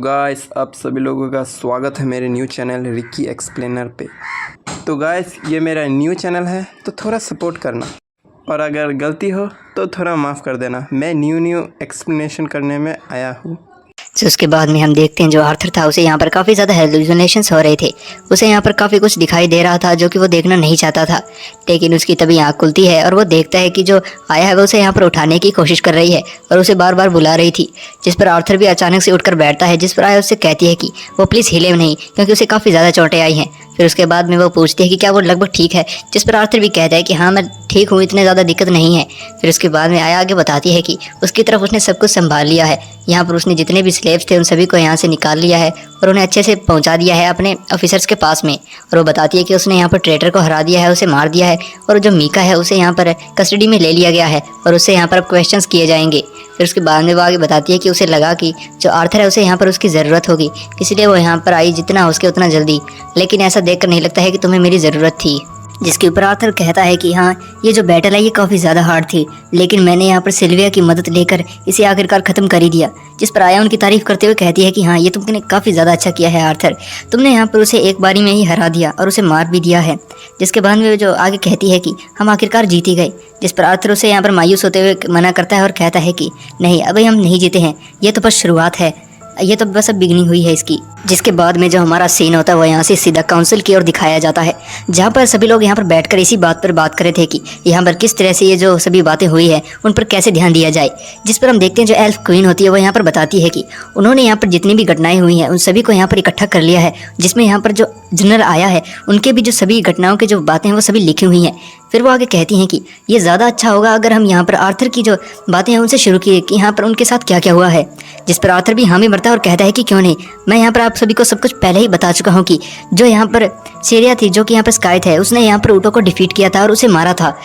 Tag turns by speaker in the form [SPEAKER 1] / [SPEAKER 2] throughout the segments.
[SPEAKER 1] तो गाइस आप सभी लोगों का स्वागत है मेरे न्यू चैनल रिकी एक्सप्लेनर पे। तो गाइस ये मेरा न्यू चैनल है तो थोड़ा सपोर्ट करना, और अगर गलती हो तो थोड़ा माफ़ कर देना। मैं न्यू एक्सप्लेनेशन करने में आया हूँ।
[SPEAKER 2] तो उसके बाद में हम देखते हैं जो आर्थर था उसे यहाँ पर काफ़ी ज़्यादा हेलुसिनेशंस हो रहे थे। उसे यहाँ पर काफ़ी कुछ दिखाई दे रहा था जो कि वो देखना नहीं चाहता था, लेकिन उसकी तभी आँख खुलती है और वो देखता है कि जो आया है वो उसे यहाँ पर उठाने की कोशिश कर रही है और उसे बार बार बुला रही थी। जिस पर आर्थर भी अचानक से उठकर बैठता है, जिस पर आया उससे कहती है कि वो प्लीज़ हिले नहीं, क्योंकि उसे काफ़ी ज़्यादा चोटें आई हैं। फिर उसके बाद में वो पूछती है कि क्या वो लगभग ठीक है, जिस पर आर्थर भी कहता है कि हाँ मैं ठीक हूँ, इतने ज़्यादा दिक्कत नहीं है। फिर उसके बाद में आया आगे बताती है कि उसकी तरफ उसने सब कुछ संभाल लिया है। यहाँ पर उसने जितने भी स्लेव्स थे उन सभी को यहाँ से निकाल लिया है और उन्हें अच्छे से पहुँचा दिया है अपने ऑफिसर्स के पास में। और वो बताती है कि उसने यहाँ पर ट्रेटर को हरा दिया है, उसे मार दिया है, और जो मीका है उसे यहाँ पर कस्टडी में ले लिया गया है और उससे यहाँ पर अब क्वेश्चंस किए जाएंगे। फिर उसके बाद में वो आगे बताती है कि उसे लगा कि जो आर्थर है उसे यहाँ पर उसकी ज़रूरत होगी, इसलिए वो यहाँ पर आई जितना हो सके उतना जल्दी, लेकिन ऐसा देखकर नहीं लगता है कि तुम्हें मेरी ज़रूरत थी। जिसके ऊपर आर्थर कहता है कि हाँ ये जो बैटल है ये काफ़ी ज़्यादा हार्ड थी, लेकिन मैंने यहाँ पर सिल्विया की मदद लेकर इसे आखिरकार ख़त्म कर ही दिया। जिस पर आया उनकी तारीफ़ करते हुए कहती है कि हाँ ये तुमने काफ़ी ज़्यादा अच्छा किया है आर्थर, तुमने यहाँ पर उसे एक बारी में ही हरा दिया और उसे मार भी दिया है। जिसके बाद में जो आगे कहती है कि हम आखिरकार जीत ही गए। जिस पर आर्थर उसे यहाँ पर मायूस होते हुए मना करता है और कहता है कि नहीं अभी हम नहीं जीते हैं, ये तो बस शुरुआत है, ये तो बस अब बिगनिंग हुई है इसकी। जिसके बाद में जो हमारा सीन होता है वो यहाँ से सीधा काउंसिल की ओर दिखाया जाता है, जहाँ पर सभी लोग यहाँ पर बैठकर इसी बात पर बात कर रहे थे कि यहाँ पर किस तरह से ये जो सभी बातें हुई है उन पर कैसे ध्यान दिया जाए। जिस पर हम देखते हैं जो एल्फ क्वीन होती है वो यहाँ पर बताती है कि उन्होंने यहाँ पर जितनी भी घटनाएं हुई हैं उन सभी को यहाँ पर इकट्ठा कर लिया है, जिसमें यहाँ पर जो जनरल आया है उनके भी जो सभी घटनाओं की जो बातें हैं वो सभी लिखी हुई हैं। फिर वो आगे कहती हैं कि ये ज़्यादा अच्छा होगा अगर हम यहाँ पर आर्थर की जो बातें हैं उनसे शुरू किए कि यहाँ पर उनके साथ क्या क्या हुआ है। जिस पर आर्थर भी हामी भरता है और कहता है कि क्यों नहीं, मैं यहाँ पर आप सभी को सब कुछ पहले ही बता चुका हूँ कि जो यहाँ पर सीरिया थी, जो कि यहाँ पर स्काइथ है, उसने यहाँ पर ऊँटों को डिफीट किया था और उसे मारा था।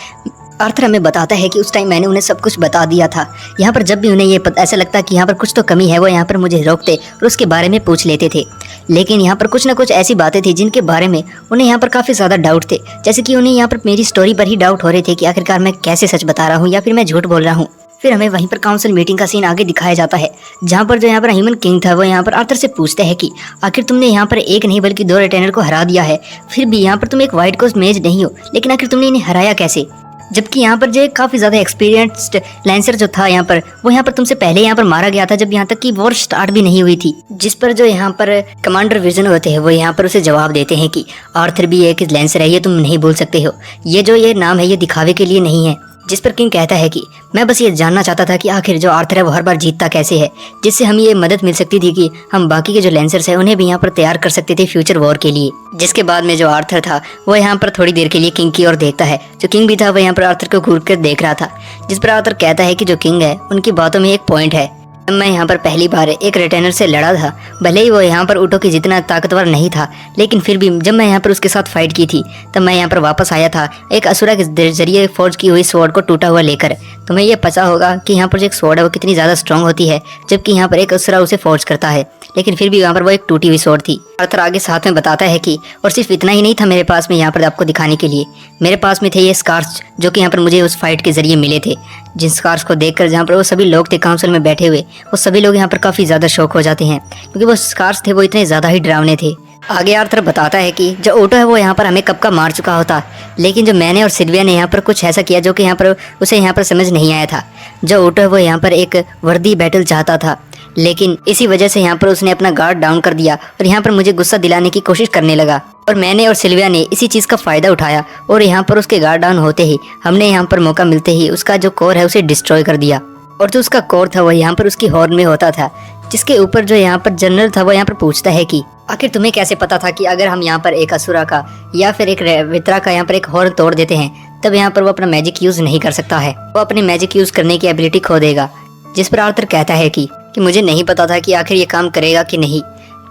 [SPEAKER 2] आर्थर हमें बताता है कि उस टाइम मैंने उन्हें सब कुछ बता दिया था। यहाँ पर जब भी उन्हें ये ऐसा लगता कि यहाँ पर कुछ तो कमी है, वो यहाँ पर मुझे रोकते और उसके बारे में पूछ लेते थे। लेकिन यहाँ पर कुछ ना कुछ ऐसी बातें थी जिनके बारे में उन्हें यहाँ पर काफ़ी ज़्यादा डाउट थे, जैसे कि उन्हें यहाँ पर मेरी स्टोरी पर ही डाउट हो रहे थे कि आखिरकार मैं कैसे सच बता रहा हूँ या फिर मैं झूठ बोल रहा हूँ। फिर हमें वहीं पर काउंसिल मीटिंग का सीन आगे दिखाया जाता है, जहाँ पर जो यहाँ पर ह्यूमन किंग था वो यहाँ पर आर्थर से पूछता है कि आखिर तुमने यहाँ पर एक नहीं बल्कि 2 रिटेनर को हरा दिया है, फिर भी यहाँ पर तुम एक वाइट कोस्ट मेज नहीं हो, लेकिन आखिर तुमने इन्हें हराया कैसे? जबकि यहाँ पर जो काफ़ी ज़्यादा एक्सपीरियंस्ड लैंसर जो था यहाँ पर वो यहाँ पर तुमसे पहले यहाँ पर मारा गया था, जब यहाँ तक कि वॉर स्टार्ट भी नहीं हुई थी। जिस पर जो यहाँ पर कमांडर विजन होते हैं वो यहाँ पर उसे जवाब देते हैं कि आर्थर भी एक लैंसर है, ये तुम नहीं बोल सकते हो, ये नाम है ये दिखावे के लिए नहीं है। जिस पर किंग कहता है कि मैं बस ये जानना चाहता था कि आखिर जो आर्थर है वो हर बार जीतता कैसे है, जिससे हमें ये मदद मिल सकती थी कि हम बाकी के जो लैंसर्स हैं उन्हें भी यहाँ पर तैयार कर सकते थे फ्यूचर वॉर के लिए। जिसके बाद में जो आर्थर था वो यहाँ पर थोड़ी देर के लिए किंग की ओर देखता है। जो किंग भी था वो यहाँ पर आर्थर को घूर कर देख रहा था। जिस पर आर्थर कहता है कि जो किंग है उनकी बातों में एक पॉइंट है, मैं यहाँ पर पहली बार एक रिटेनर से लड़ा था, भले ही वो यहाँ पर ऊँटों की जितना ताकतवर नहीं था, लेकिन फिर भी जब मैं यहाँ पर उसके साथ फाइट की थी तब मैं यहाँ पर वापस आया था एक असुरा के जरिए फोर्ज की हुई स्वॉर्ड को टूटा हुआ लेकर। तुम्हें ये पता होगा कि यहाँ पर जो एक स्वॉर्ड है वो कितनी ज़्यादा स्ट्रॉन्ग होती है, जबकि यहाँ पर एक असुरा उसे फोर्ज करता है, लेकिन फिर भी यहाँ पर वो एक टूटी हुई स्वॉर्ड थी। आर्थर आगे साथ में बताता है कि और सिर्फ इतना ही नहीं था मेरे पास में यहाँ पर आपको दिखाने के लिए, मेरे पास में थे ये स्कार्स जो कि यहाँ पर मुझे उस फाइट के जरिए मिले थे। जिन स्कार्स को देखकर जहाँ पर वो सभी लोग थे काउंसिल में बैठे हुए, वो सभी लोग यहाँ पर काफ़ी ज़्यादा शौक हो जाते हैं, क्योंकि वो स्कार्स थे वो इतने ज़्यादा ही डरावने थे। आगे आर्थर बताता है कि जो ओटो है वो यहाँ पर हमें कब का मार चुका होता, लेकिन जो मैंने और सिल्विया ने यहाँ पर कुछ ऐसा किया जो कि यहाँ पर उसे यहाँ पर समझ नहीं आया था। जो ओटो है वो यहाँ पर एक वर्दी बैटल चाहता था, लेकिन इसी वजह से यहाँ पर उसने अपना गार्ड डाउन कर दिया और यहाँ पर मुझे गुस्सा दिलाने की कोशिश करने लगा, और मैंने और सिल्विया ने इसी चीज़ का फ़ायदा उठाया और यहाँ पर उसके गार्ड डाउन होते ही हमने यहाँ पर मौका मिलते ही उसका जो कोर है उसे डिस्ट्रॉय कर दिया। और जो उसका कोर था वो यहाँ पर उसकी हॉर्न में होता था, जिसके ऊपर जो यहाँ पर जनरल था वो यहाँ पर पूछता है कि आखिर तुम्हें कैसे पता था कि अगर हम यहाँ पर एक असुरा का या फिर एक वित्रा का यहाँ पर एक हॉर्न तोड़ देते हैं तब यहाँ पर वो अपना मैजिक यूज़ नहीं कर सकता है, वो अपने मैजिक यूज़ करने की एबिलिटी खो देगा। जिस पर आर्थर कहता है कि मुझे नहीं पता था कि आखिर ये काम करेगा कि नहीं,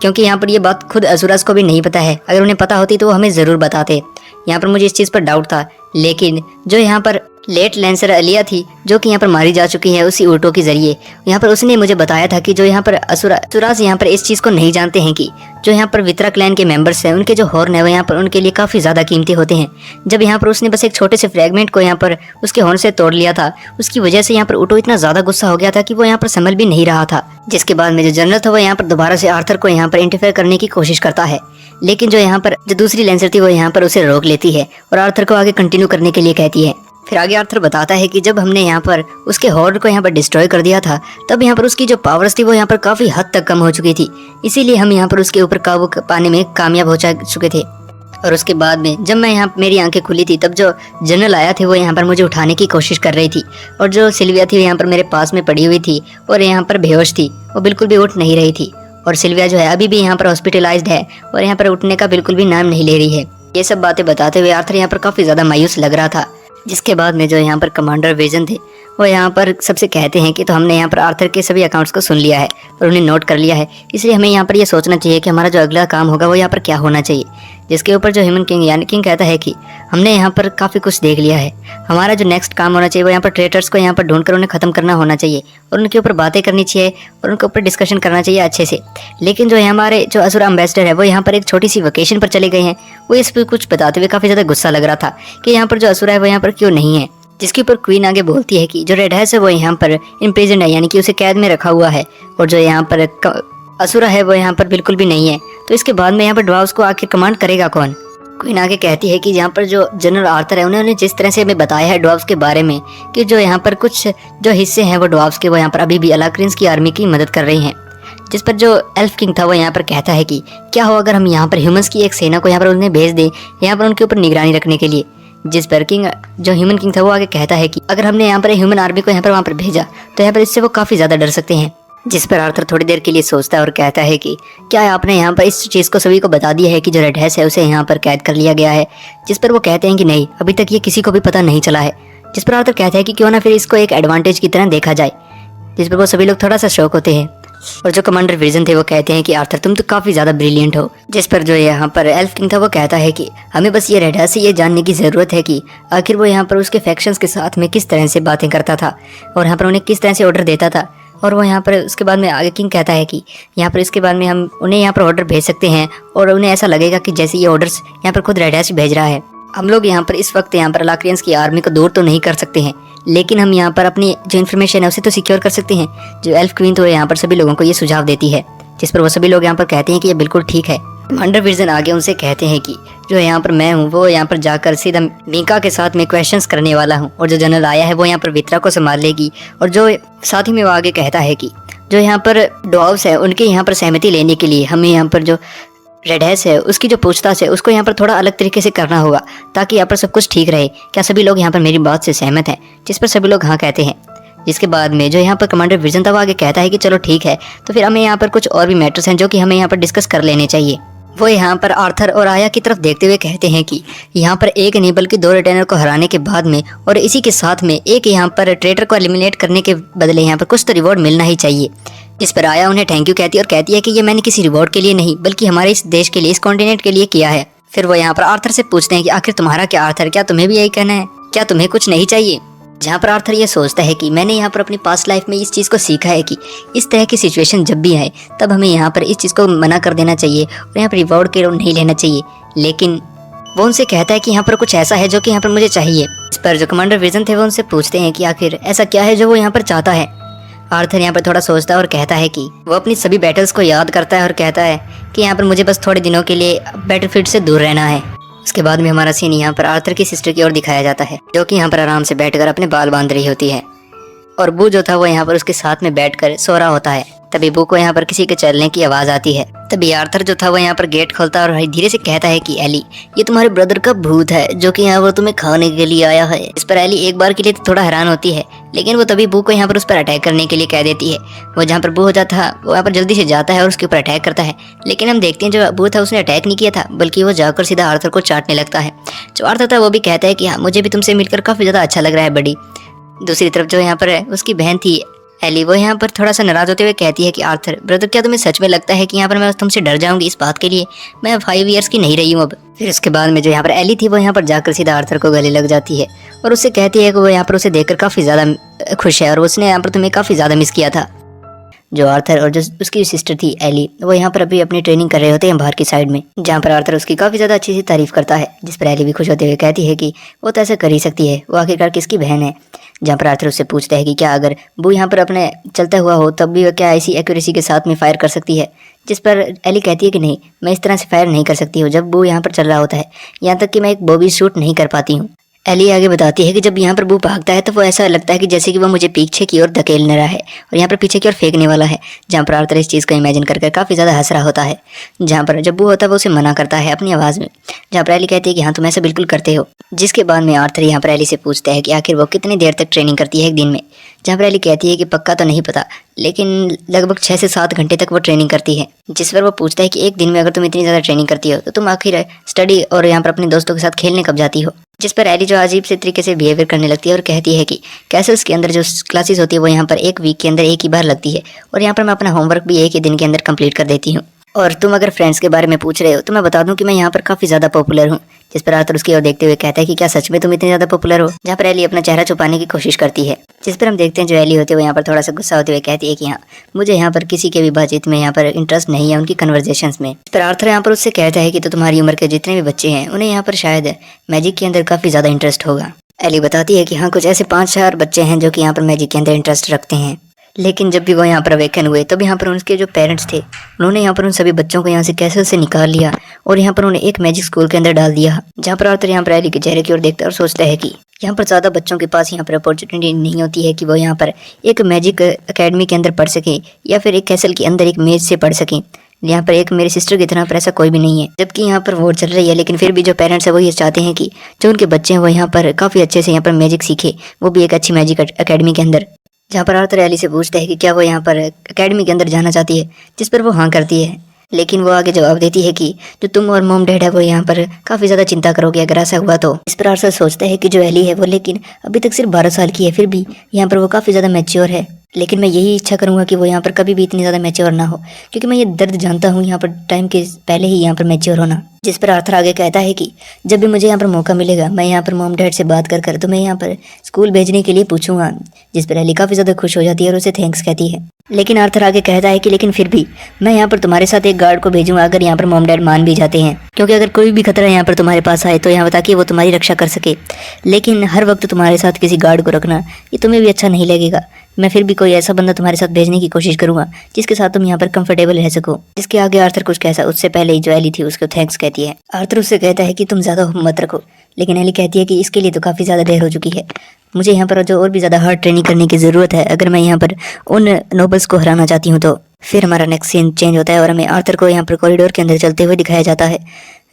[SPEAKER 2] क्योंकि यहाँ पर ये बात खुद असुरास को भी नहीं पता है, अगर उन्हें पता होती तो वो हमें ज़रूर बताते। यहाँ पर मुझे इस चीज़ पर डाउट था, लेकिन जो यहाँ पर लेट लेंसर अलिया थी जो कि यहाँ पर मारी जा चुकी है उसी ऊँटों के जरिए। यहाँ पर उसने मुझे बताया था कि जो यहाँ पर असुराज यहाँ पर इस चीज़ को नहीं जानते हैं कि जो यहाँ पर वित्रा क्लैन के मेंबर्स हैं उनके जो हॉर्न है वो यहाँ पर उनके लिए काफ़ी ज़्यादा कीमती होते हैं। जब यहाँ पर उसने बस एक छोटे से फ्रेगमेंट को यहाँ पर उसके हॉर्न से तोड़ लिया था, उसकी वजह से यहाँ पर ऊँटो इतना ज़्यादा गुस्सा हो गया था कि वो यहाँ पर संभल भी नहीं रहा था। जिसके बाद में जो जनरल था वो यहाँ पर दोबारा से आर्थर को यहाँ पर इंटरफेयर करने की कोशिश करता है, लेकिन जो यहाँ पर जो दूसरी लेंसर थी वो यहाँ पर उसे रोक लेती है और आर्थर को आगे कंटिन्यू करने के लिए कहती है। फिर आगे आर्थर बताता है कि जब हमने यहाँ पर उसके हॉर्न को यहाँ पर डिस्ट्रॉय कर दिया था तब यहाँ पर उसकी जो पावर्स थी वो यहाँ पर काफ़ी हद तक कम हो चुकी थी, इसीलिए हम यहाँ पर उसके ऊपर काबू पाने में कामयाब हो चुके थे। और उसके बाद में जब मैं यहाँ मेरी आंखें खुली थी तब जो जनरल आया थे वो यहाँ पर मुझे उठाने की कोशिश कर रही थी और जो सिल्विया थी यहाँ पर मेरे पास में पड़ी हुई थी और यहाँ पर बेहोश थी, वो बिल्कुल भी उठ नहीं रही थी। और सिल्विया जो है अभी भी यहाँ पर हॉस्पिटलाइज्ड है और यहाँ पर उठने का बिल्कुल भी नाम नहीं ले रही है। ये सब बातें बताते हुए आर्थर यहाँ पर काफ़ी ज़्यादा मायूस लग रहा था। जिसके बाद में जो यहाँ पर कमांडर विजन थे वो यहाँ पर सबसे कहते हैं कि तो हमने यहाँ पर आर्थर के सभी अकाउंट्स को सुन लिया है और उन्हें नोट कर लिया है, इसलिए हमें यहाँ पर ये सोचना चाहिए कि हमारा जो अगला काम होगा वो यहाँ पर क्या होना चाहिए। जिसके ऊपर जो ह्यूमन किंग यानी किंग कहता है कि हमने यहाँ पर काफ़ी कुछ देख लिया है, हमारा जो नेक्स्ट काम होना चाहिए वो यहाँ पर ट्रेटर्स को यहाँ पर ढूंढकर उन्हें ख़त्म करना होना चाहिए और उनके ऊपर बातें करनी चाहिए और उनके ऊपर डिस्कशन करना चाहिए अच्छे से। लेकिन जो हमारे जो असुरा एम्बेसडर है वो यहाँ पर एक छोटी सी वेकेशन पर चले गए हैं, वो इस पर कुछ बताते हुए काफ़ी ज़्यादा गुस्सा लग रहा था कि यहाँ पर जो असुरा है वो यहाँ पर क्यों नहीं है। जिसके ऊपर क्वीन आगे बोलती है कि जो रेड हैस है वो यहाँ पर इम्प्रिजन है, यानी कि उसे कैद में रखा हुआ है, और जो यहाँ पर असुरा है वो यहाँ पर बिल्कुल भी नहीं है। तो इसके बाद में यहाँ पर ड्वार्फ्स को आखिर कमांड करेगा कौन। क्वीन आगे कहती है कि यहाँ पर जो जनरल आर्थर है उन्होंने जिस तरह से हमें बताया है ड्वार्फ्स के बारे में कि जो यहाँ पर कुछ जो हिस्से हैं वो ड्वार्फ्स के वो यहाँ पर अभी भी अलाक्रिंस की आर्मी की मदद कर रही हैं। जिस पर जो एल्फ किंग था वो यहाँ पर कहता है कि क्या हो अगर हम यहाँ पर ह्यूमंस की एक सेना को यहाँ पर उन्हें भेज दें यहाँ पर उनके ऊपर निगरानी रखने के लिए। जिस पर किंग जो ह्यूमन किंग था वो आगे कहता है कि अगर हमने यहाँ पर ह्यूमन आर्मी को यहाँ पर वहाँ पर भेजा तो यहाँ पर इससे वो काफ़ी ज़्यादा डर सकते हैं। जिस पर आर्थर थोड़ी देर के लिए सोचता है और कहता है कि क्या आपने यहाँ पर इस चीज़ को सभी को बता दिया है कि जो रेड हैस है उसे यहाँ पर कैद कर लिया गया है। जिस पर वो कहते हैं कि नहीं, अभी तक ये किसी को भी पता नहीं चला है। जिस पर आर्थर कहता है कि क्यों ना फिर इसको एक एडवांटेज की तरह देखा जाए। जिस पर वो सभी लोग थोड़ा सा शौक होते हैं और जो कमांडर विजन थे वो कहते हैं कि आर्थर तुम तो काफ़ी ज़्यादा ब्रिलियंट हो। जिस पर जो यहाँ पर एल्फ किंग था वो कहता है कि हमें बस ये रेड हैस से ये जानने की ज़रूरत है कि आखिर वो यहाँ पर उसके फैक्शंस के साथ में किस तरह से बातें करता था और यहाँ पर उन्हें किस तरह से ऑर्डर देता था। और वो यहाँ पर उसके बाद में आगे किंग कहता है कि यहाँ पर इसके बाद में हम उन्हें यहाँ पर ऑर्डर भेज सकते हैं और उन्हें ऐसा लगेगा कि जैसे ये ऑर्डर्स यहाँ पर खुद रेड हैस भेज रहा है। हम लोग यहाँ पर इस वक्त यहाँ पर अलाक्रियंस की आर्मी को दूर तो नहीं कर सकते हैं, लेकिन हम यहाँ पर अपनी जो इन्फॉर्मेशन है उसे तो सिक्योर कर सकते हैं। जो एल्फ क्वीन तो यहाँ पर सभी लोगों को ये सुझाव देती है, जिस पर वो सभी लोग यहाँ पर कहते हैं कि ये बिल्कुल ठीक है। कमांडर विजन आगे उनसे कहते हैं कि जो यहाँ पर मैं हूँ वो यहाँ पर जाकर सीधा मीका के साथ में क्वेश्चंस करने वाला हूँ और जो जनरल आया है वो यहाँ पर वित्रा को संभाल लेगी। और जो साथ ही में वो आगे कहता है कि जो यहाँ पर ड्वार्फ्स है उनके यहाँ पर सहमति लेने के लिए हमें यहाँ पर जो रेड हैस है उसकी जो पूछताछ है उसको यहाँ पर थोड़ा अलग तरीके से करना होगा ताकि यहाँ पर सब कुछ ठीक रहे। क्या सभी लोग यहाँ पर मेरी बात से सहमत हैं? जिस पर सभी लोग हाँ कहते हैं। जिसके बाद में जो यहाँ पर कमांडर विजन था वो आगे कहता है कि चलो ठीक है, तो फिर हमें यहाँ पर कुछ और भी मैटर्स हैं जो कि हमें यहाँ पर डिस्कस कर लेने चाहिए। वो यहाँ पर आर्थर और आया की तरफ देखते हुए कहते हैं कि यहाँ पर एक नहीं बल्कि 2 रिटेनर को हराने के बाद में और इसी के साथ में एक यहाँ पर ट्रेटर को एलिमिनेट करने के बदले यहाँ पर कुछ तो रिवॉर्ड मिलना ही चाहिए। इस पर आया उन्हें थैंक यू कहती है और कहती है कि ये मैंने किसी रिवॉर्ड के लिए नहीं बल्कि हमारे इस देश के लिए, इस कॉन्टिनेंट के लिए किया है। फिर वो यहाँ पर आर्थर से पूछते हैं कि आखिर तुम्हारा क्या आर्थर, क्या तुम्हें भी यही कहना है, क्या तुम्हें कुछ नहीं चाहिए? जहाँ पर आर्थर ये सोचता है कि मैंने यहाँ पर अपनी पास्ट लाइफ में इस चीज़ को सीखा है कि इस तरह की सिचुएशन जब भी आए तब हमें यहाँ पर इस चीज़ को मना कर देना चाहिए और यहाँ पर रिवॉर्ड के नहीं लेना चाहिए। लेकिन वो उनसे कहता है कि यहाँ पर कुछ ऐसा है जो कि यहाँ पर मुझे चाहिए। इस पर जो कमांडर विजन थे वो उनसे पूछते हैं कि आखिर ऐसा क्या है जो वो यहाँ पर चाहता है। आर्थर यहाँ पर थोड़ा सोचता है और कहता है कि वो अपनी सभी बैटल्स को याद करता है और कहता है कि यहाँ पर मुझे बस थोड़े दिनों के लिए बैटलफील्ड से दूर रहना है। उसके बाद में हमारा सीन यहाँ पर आर्थर की सिस्टर की ओर दिखाया जाता है जो कि यहाँ पर आराम से बैठकर अपने बाल बांध रही होती है और बू जो था वो यहाँ पर उसके साथ में बैठकर सो रहा होता है। तभी बू को यहाँ पर किसी के चलने की आवाज़ आती है। तभी आर्थर जो था वो यहाँ पर गेट खोलता है और धीरे से कहता है कि एली, ये तुम्हारे ब्रदर का भूत है जो कि यहाँ पर तुम्हें खाने के लिए आया है। इस पर एली एक बार के लिए तो थोड़ा हैरान होती है, लेकिन वो तभी बू को यहाँ पर उस पर अटैक करने के लिए कह देती है। वो जहाँ पर बू हो जाता है वो यहाँ पर जल्दी से जाता है और उसके ऊपर अटैक करता है, लेकिन हम देखते हैं जो बू था उसने अटैक नहीं किया था बल्कि वो जाकर सीधा आर्थर को चाटने लगता है। जो आर्थर था वो भी कहता है कि हाँ, मुझे भी तुमसे मिलकर काफ़ी ज़्यादा अच्छा लग रहा है बड़ी। दूसरी तरफ जो यहाँ पर है उसकी बहन थी एली, वो यहाँ पर थोड़ा सा नाराज होते हुए कहती है कि आर्थर ब्रदर, क्या तुम्हें सच में लगता है कि यहाँ पर मैं तुमसे डर जाऊंगी इस बात के लिए? मैं 5 ईयर्स की नहीं रही हूँ अब। फिर उसके बाद में जो यहाँ पर एली थी वो यहाँ पर जाकर सीधा आर्थर को गले लग जाती है और उससे कहती है कि वो यहाँ पर उसे देखकर काफ़ी ज़्यादा खुश है और उसने यहाँ पर तुम्हें काफ़ी ज़्यादा मिस किया था। जो आर्थर और जो उसकी सिस्टर थी एली, वो यहाँ पर अभी अपनी ट्रेनिंग कर रहे होते हैं बाहर की साइड में, जहाँ पर आर्थर उसकी काफ़ी ज़्यादा अच्छी सी तारीफ करता है, जिस पर एली भी खुश होते हुए कहती है कि वो तो ऐसा कर ही सकती है, वो आखिरकार किसकी बहन है। जहाँ पर आर्थर उससे पूछता है कि क्या अगर वो यहाँ पर अपने चलता हुआ हो तब भी वह क्या ऐसी एक्यूरेसी के साथ में फायर कर सकती है, जिस पर एली कहती है कि नहीं, मैं इस तरह से फायर नहीं कर सकती हूँ जब वो यहाँ पर चल रहा होता है, यहाँ तक कि मैं एक बो भी शूट नहीं कर पाती हूँ। एली आगे बताती है कि जब यहाँ पर वो भागता है तो वो ऐसा लगता है कि जैसे कि वो मुझे पीछे की ओर धकेल रहा है और यहाँ पर पीछे की ओर फेंकने वाला है। जहाँ पर आर्थर इस चीज़ को इमेजिन करके काफ़ी ज़्यादा हंस रहा होता है। जहाँ पर जब वो होता है वो उसे मना करता है अपनी आवाज़ में, जहाँ पर एली कहती है कि हाँ तुम ऐसा बिल्कुल करते हो। जिसके बाद में आर्थर यहाँ पर एली से पूछता है कि आखिर वो कितनी देर तक ट्रेनिंग करती है एक दिन में। जहाँ पर एली कहती है कि पक्का तो नहीं पता, लेकिन लगभग 6 से 7 घंटे तक वो ट्रेनिंग करती है। जिस पर वो पूछता है कि एक दिन में अगर तुम इतनी ज़्यादा ट्रेनिंग करती हो तो तुम आखिर स्टडी और यहाँ पर अपने दोस्तों के साथ खेलने कब जाती हो। जिस पर एली जो अजीब से तरीके से बिहेवियर करने लगती है और कहती है कि कैसल्स के अंदर जो क्लासेस होती है वो यहाँ पर एक वीक के अंदर एक ही बार लगती है और यहाँ पर मैं अपना होमवर्क भी एक ही दिन के अंदर कंप्लीट कर देती हूँ। और तुम अगर फ्रेंड्स के बारे में पूछ रहे हो तो मैं बता दूं कि मैं यहाँ पर काफ़ी ज़्यादा पॉपुलर हूँ। जिस पर आर्थर उसकी ओर देखते हुए कहता है कि क्या सच में तुम इतनी ज़्यादा पॉपुलर हो। जहाँ पर एली अपना चेहरा छुपाने की कोशिश करती है। जिस पर हम देखते हैं जो एली होती है वो यहाँ पर थोड़ा सा गुस्सा होते हुए कहती है कि हाँ मुझे यहाँ पर किसी के भी बातचीत में यहाँ पर इंटरेस्ट नहीं है, उनकी कन्वर्जेशंस में। इस पर आर्थर यहाँ पर उससे कहता है कि तो तुम्हारी उम्र के जितने भी बच्चे हैं उन्हें यहाँ पर शायद मैजिक के अंदर काफ़ी ज़्यादा इंटरेस्ट होगा। एली बताती है कि हाँ कुछ ऐसे 5-4 बच्चे हैं जो कि यहाँ पर मैजिक के अंदर इंटरेस्ट रखते हैं, लेकिन जब भी वो यहाँ पर अवेकन हुए तब यहाँ पर उनके जो पेरेंट्स थे उन्होंने यहाँ पर उन सभी बच्चों को यहाँ से कैसल से निकाल लिया और यहाँ पर उन्हें एक मैजिक स्कूल के अंदर डाल दिया। जहाँ पर आर्थर यहाँ पर एली के चेहरे की ओर देखता है और सोचता है कि यहाँ पर ज़्यादा बच्चों के पास यहाँ पर अपॉर्चुनिटी नहीं होती है कि वो यहाँ पर एक मैजिक अकेडमी के अंदर पढ़ सकें या फिर एक कैसल के अंदर एक मेज से पढ़ सकें। यहाँ पर एक मेरी सिस्टर की तरह पर ऐसा कोई भी नहीं है। जबकि यहाँ पर वोट चल रही है, लेकिन फिर भी जो पेरेंट्स है वो ये चाहते हैं कि जो उनके बच्चे हैं वो यहाँ पर काफ़ी अच्छे से यहाँ पर मैजिक सीखे, वो भी एक अच्छी मैजिक अकेडमी के अंदर। जहाँ पर आर्थर एली से पूछता है कि क्या वो यहाँ पर एकेडमी के अंदर जाना चाहती है, जिस पर वो हाँ करती है। लेकिन वो आगे जवाब देती है कि जो तुम और मॉम डैड है वो यहाँ पर काफ़ी ज़्यादा चिंता करोगे अगर ऐसा हुआ तो। इस पर आर्थर सोचता है कि जो एली है वो लेकिन अभी तक सिर्फ 12 साल की है, फिर भी यहाँ पर वो काफ़ी ज़्यादा मैच्योर है। लेकिन मैं यही इच्छा करूँगा कि वो यहाँ पर कभी भी इतनी ज़्यादा मैच्योर ना हो, क्योंकि मैं ये दर्द जानता हूँ यहाँ पर टाइम के पहले ही यहाँ पर मैच्योर होना। जिस पर आर्थर आगे कहता है कि जब भी मुझे यहाँ पर मौका मिलेगा मैं यहाँ पर मॉम डैड से बात कर तुम्हें यहाँ पर स्कूल भेजने के लिए पूछूंगा। जिस पर एली काफ़ी ज़्यादा खुश हो जाती है और उसे थैंक्स कहती है। लेकिन आर्थर आगे कहता है कि लेकिन फिर भी मैं यहाँ पर तुम्हारे साथ एक गार्ड को भेजूंगा अगर यहाँ पर मॉम डैड मान भी जाते हैं, क्योंकि अगर कोई भी खतरा यहाँ पर तुम्हारे पास आए तो यहाँ ताकि वो तुम्हारी रक्षा कर सके। लेकिन हर वक्त तुम्हारे साथ किसी गार्ड को रखना ये तुम्हें भी अच्छा नहीं लगेगा। मैं फिर भी कोई ऐसा बंदा तुम्हारे साथ भेजने की कोशिश करूंगा जिसके साथ तुम यहाँ पर कंफर्टेबल रह सको। इसके आगे आर्थर कुछ कैसा उससे पहले ही जो एली थी उसको थैंक्स कहती है। आर्थर उससे कहता है कि तुम ज़्यादा होप मत रखो, लेकिन एली कहती है कि इसके लिए तो काफ़ी ज़्यादा देर हो चुकी है, मुझे यहाँ पर जो और भी ज़्यादा हार्ड ट्रेनिंग करने की ज़रूरत है अगर मैं यहाँ पर उन नोबल्स को हराना चाहती हूँ तो। फिर हमारा नेक्स्ट सीन चेंज होता है और हमें आर्थर को यहाँ पर कॉरिडोर के अंदर चलते हुए दिखाया जाता है,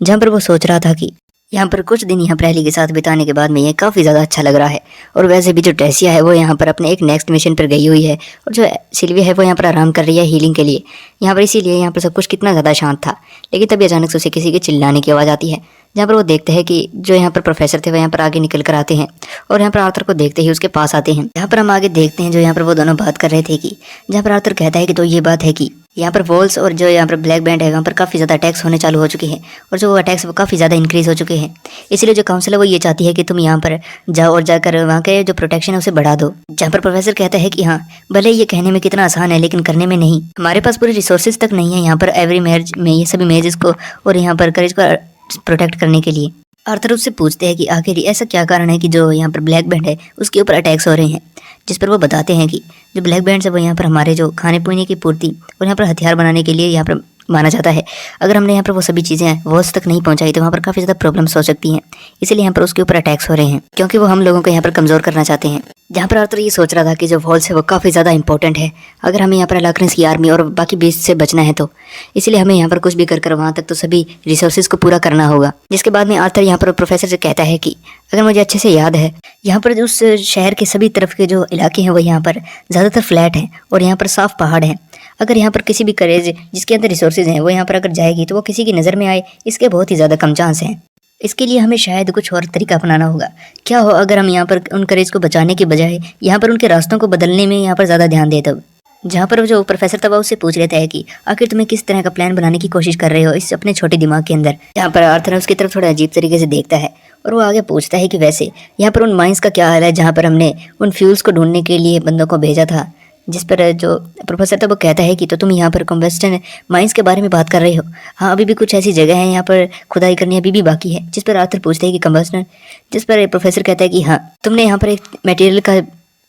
[SPEAKER 2] जहाँ पर वो सोच रहा था कि यहाँ पर कुछ दिन यहाँ पर एली के साथ बिताने के बाद में ये काफ़ी ज़्यादा अच्छा लग रहा है। और वैसे भी जो टेसिया है वो यहाँ पर अपने एक नेक्स्ट मिशन पर गई हुई है और जो सिल्विया है वो यहाँ पर आराम कर रही है हीलिंग के लिए। यहाँ पर इसीलिए यहाँ पर सब कुछ कितना ज़्यादा शांत था। लेकिन तभी अचानक से उसे किसी के चिल्लाने की आवाज़ आती है, जहाँ पर वो देखते हैं कि जो यहाँ पर प्रोफेसर थे वो यहाँ पर आगे निकल कर आते हैं और यहाँ पर आर्थर को देखते ही उसके पास आते हैं। यहाँ पर हम आगे देखते हैं जो यहाँ पर वो दोनों बात कर रहे थे कि जहाँ पर आर्थर कहता है कि तो ये बात है कि यहाँ पर वॉल्स और जो यहाँ पर ब्लैक बैंड है वहाँ पर काफ़ी ज़्यादा अटैक्स होने चालू हो चुके हैं और जो अटैक्स वो काफ़ी ज़्यादा इंक्रीज़ हो चुके हैं। इसलिए जो काउंसिल है वो ये चाहती है कि तुम यहाँ पर जाओ और जाकर वहाँ के जो प्रोटेक्शन है उसे बढ़ा दो। जहाँ पर प्रोफेसर कहता है कि हाँ भले ये कहने में कितना आसान है लेकिन करने में नहीं, हमारे पास पूरे रिसोर्सेज तक नहीं है यहाँ पर एवरी मैच में ये सभी मैचेस को और यहाँ पर करेज को प्रोटेक्ट करने के लिए। आर्थर उससे पूछते हैं कि आखिर ऐसा क्या कारण है कि जो यहाँ पर ब्लैक बैंड है उसके ऊपर अटैक्स हो रहे हैं। जिस पर वो बताते हैं कि जो ब्लैक बैंड्स है वो यहाँ पर हमारे जो खाने पीने की पूर्ति और यहाँ पर हथियार बनाने के लिए यहाँ पर माना जाता है। अगर हमने यहाँ पर वो सभी चीज़ें वॉल्स तक नहीं पहुँचाई तो वहाँ पर काफ़ी ज़्यादा प्रॉब्लम्स हो सकती हैं, इसलिए यहाँ पर उसके ऊपर अटैक्स हो रहे हैं क्योंकि वो हम लोगों को यहाँ पर कमज़ोर करना चाहते हैं। जहाँ पर आर्थर ये सोच रहा था कि जो वॉल्स है वो काफ़ी ज़्यादा इंपॉर्टेंट है अगर हमें यहाँ पर अलाक्रेंस की आर्मी और बाकी बेस से बचना है तो, इसलिए हमें यहाँ पर कुछ भी कर वहाँ तक तो सभी रिसोर्सेज को पूरा करना होगा। जिसके बाद में आर्थर यहाँ पर प्रोफेसर से कहता है कि अगर मुझे अच्छे से याद है यहाँ पर उस शहर के सभी तरफ के जो इलाके हैं वो यहाँ पर ज़्यादातर फ्लैट हैं और यहाँ पर साफ पहाड़ हैं। अगर यहाँ पर किसी भी करेज जिसके अंदर रिसोर्सेज हैं वो यहाँ पर अगर जाएगी तो वो किसी की नज़र में आए इसके बहुत ही ज़्यादा कम चांस हैं। इसके लिए हमें शायद कुछ और तरीका अपनाना होगा। क्या हो अगर हम यहाँ पर उन करेज को बचाने के बजाय यहाँ पर उनके रास्तों को बदलने में यहाँ पर ज़्यादा ध्यान दें तब। जहाँ पर जो प्रोफेसर था वो उससे पूछ लेता है कि आखिर तुम्हें किस तरह का प्लान बनाने की कोशिश कर रहे हो इस अपने छोटे दिमाग के अंदर। जहाँ पर आर्थर उसकी तरफ थोड़ा अजीब तरीके से देखता है और वो आगे पूछता है कि वैसे यहाँ पर उन माइंस का क्या हाल है जहाँ पर हमने उन फ्यूल्स को ढूंढने के लिए बंदों को भेजा था। जिस पर जो प्रोफेसर था वो कहता है कि तो तुम यहाँ पर कम्बस्टन माइंस के बारे में बात कर रहे हो। हाँ, अभी भी कुछ ऐसी जगह है यहाँ पर खुदाई करनी अभी भी बाकी है। जिस पर आर्थर पूछता है कि कम्बस्टन, जिस पर प्रोफेसर कहता है कि हाँ, तुमने यहाँ पर एक मटेरियल का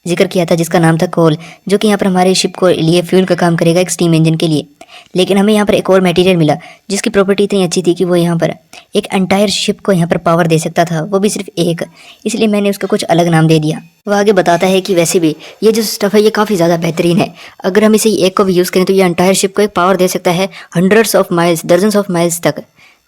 [SPEAKER 2] जिक्र किया था जिसका नाम था कोल, जो कि यहाँ पर हमारे शिप को लिए फ्यूल का काम करेगा एक स्टीम इंजन के लिए। लेकिन हमें यहाँ पर एक और मटेरियल मिला जिसकी प्रॉपर्टी इतनी अच्छी थी कि वो यहाँ पर एक एंटायर शिप को यहाँ पर पावर दे सकता था, वो भी सिर्फ एक। इसलिए मैंने उसको कुछ अलग नाम दे दिया। वो आगे बताता है कि वैसे भी ये जो स्टफ़ है ये काफ़ी ज़्यादा बेहतरीन है। अगर हम इसे एक को भी यूज़ करें तो ये एंटायर शिप को एक पावर दे सकता है hundreds of miles, dozens of miles तक,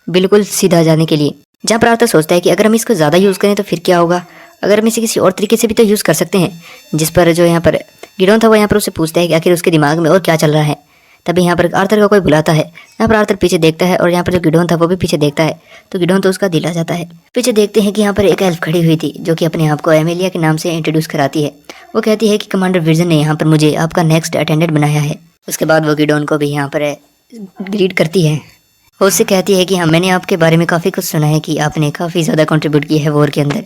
[SPEAKER 2] बिल्कुल सीधा जाने के लिए। जहाँ पर आर्थर सोचता है कि अगर हम इसको ज़्यादा यूज़ करें तो फिर क्या होगा, अगर हम इसे किसी और तरीके से भी तो यूज़ कर सकते हैं। जिस पर जो यहाँ पर गिडोन था वो यहाँ पर उससे पूछता है कि आखिर उसके दिमाग में और क्या चल रहा है। तभी यहाँ पर आर्थर का कोई बुलाता है। यहाँ पर आर्थर पीछे देखता है और यहाँ पर जो गिडोन था वो भी पीछे देखता है, तो गिडोन तो उसका दिल आ जाता है। पीछे देखते हैं कि यहाँ पर एक एल्फ खड़ी हुई थी जो कि अपने आप को एमिलिया के नाम से इंट्रोड्यूस कराती है। वो कहती है कि कमांडर विजन ने यहाँ पर मुझे आपका नेक्स्ट अटेंडेंट बनाया है। उसके बाद वो गिडोन को भी यहाँ पर ग्रीट करती है। वो उससे कहती है कि हाँ, मैंने आपके बारे में काफ़ी कुछ सुना है कि आपने काफ़ी ज़्यादा कंट्रीब्यूट किया है वॉर के अंदर।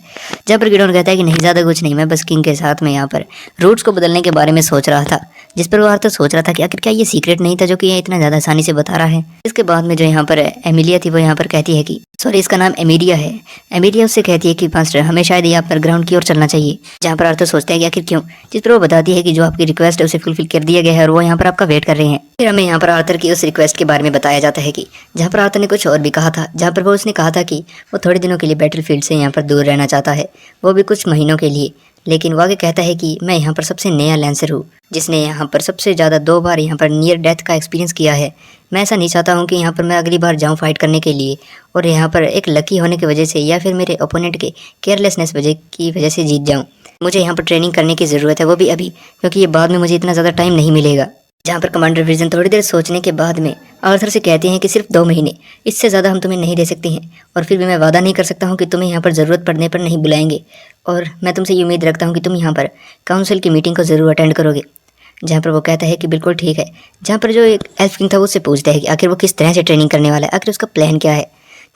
[SPEAKER 2] जहाँ पर गिडोन कहता है कि नहीं, ज़्यादा कुछ नहीं, मैं बस किंग के साथ में यहाँ पर रूट्स को बदलने के बारे में सोच रहा था। जिस पर वो आर्थर सोच रहा था कि आखिर क्या ये सीक्रेट नहीं था जो कि ये इतना ज़्यादा आसानी से बता रहा है। इसके बाद में जो यहाँ पर एमिलिया थी वो यहाँ पर कहती है कि सॉरी, इसका नाम एमिलिया है। एमिलिया उससे कहती है कि मास्टर, हमें शायद यहाँ पर ग्राउंड की ओर चलना चाहिए। जहाँ पर आर्थर सोचता है कि आखिर क्यों। जिस पर वो बताती है कि जो आपकी रिक्वेस्ट है उसे फुलफिल कर दिया गया है और वो यहाँ पर आपका वेट कर रहे हैं। फिर हमें यहाँ पर आर्थर की उस रिक्वेस्ट के बारे में बताया जाता है कि जहाँ पर आर्थर ने कुछ और भी कहा था, जहाँ पर वो उसने कहा था कि वो थोड़े दिनों के लिए बैटलफील्ड से यहाँ पर दूर रहना चाहता है, वो भी कुछ महीनों के लिए। लेकिन वो आगे कहता है कि मैं यहाँ पर सबसे नया लैंसर हूँ जिसने यहाँ पर सबसे ज़्यादा 2 बार यहाँ पर नियर डेथ का एक्सपीरियंस किया है। मैं ऐसा नहीं चाहता हूँ कि यहाँ पर मैं अगली बार जाऊँ फाइट करने के लिए और यहाँ पर एक लकी होने की वजह से या फिर मेरे ओपोनेंट के केयरलेसनेस की वजह से जीत जाऊँ। मुझे यहाँ पर ट्रेनिंग करने की ज़रूरत है, वो भी अभी, क्योंकि ये बाद में मुझे इतना ज़्यादा टाइम नहीं मिलेगा। जहाँ पर कमांडर विजन थोड़ी देर सोचने के बाद में आर्थर से कहते हैं कि सिर्फ 2 महीने, इससे ज़्यादा हम तुम्हें नहीं दे सकते हैं। और फिर भी मैं वादा नहीं कर सकता हूँ कि तुम्हें यहाँ पर ज़रूरत पड़ने पर नहीं बुलाएंगे। और मैं तुमसे ये उम्मीद रखता हूँ कि तुम यहाँ पर काउंसिल की मीटिंग को ज़रूर अटेंड करोगे। जहाँ पर वो कहता है कि बिल्कुल ठीक है। जहाँ पर जो एक एल्फ किंग था वो उससे पूछता है कि आखिर वो किस तरह से ट्रेनिंग करने वाला है, आखिर उसका प्लान क्या है।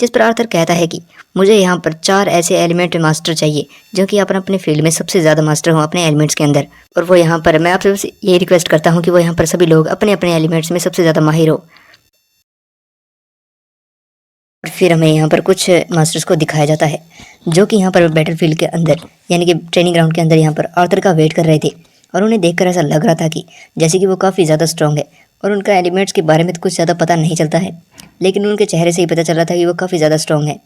[SPEAKER 2] जिस पर आर्थर कहता है कि मुझे यहाँ पर 4 ऐसे एलिमेंट मास्टर चाहिए जो कि अपने फील्ड में सबसे ज़्यादा मास्टर हों अपने एलिमेंट्स के अंदर। और वो यहाँ पर मैं आपसे ये रिक्वेस्ट करता हूँ कि वो यहाँ पर सभी लोग अपने अपने एलिमेंट्स में सबसे ज़्यादा माहिर हो। और फिर हमें यहाँ पर कुछ मास्टर्स को दिखाया जाता है जो कि यहाँ पर बैटलफील्ड के अंदर यानी कि ट्रेनिंग ग्राउंड के अंदर यहाँ पर आर्थर का वेट कर रहे थे। और उन्हें देखकर ऐसा लग रहा था कि जैसे कि वो काफ़ी ज़्यादा स्ट्रॉन्ग है और उनका एलिमेंट्स के बारे में तो कुछ ज़्यादा पता नहीं चलता है, लेकिन उनके चेहरे से ही पता चल रहा था कि वो काफ़ी ज़्यादा स्ट्रॉन्ग है।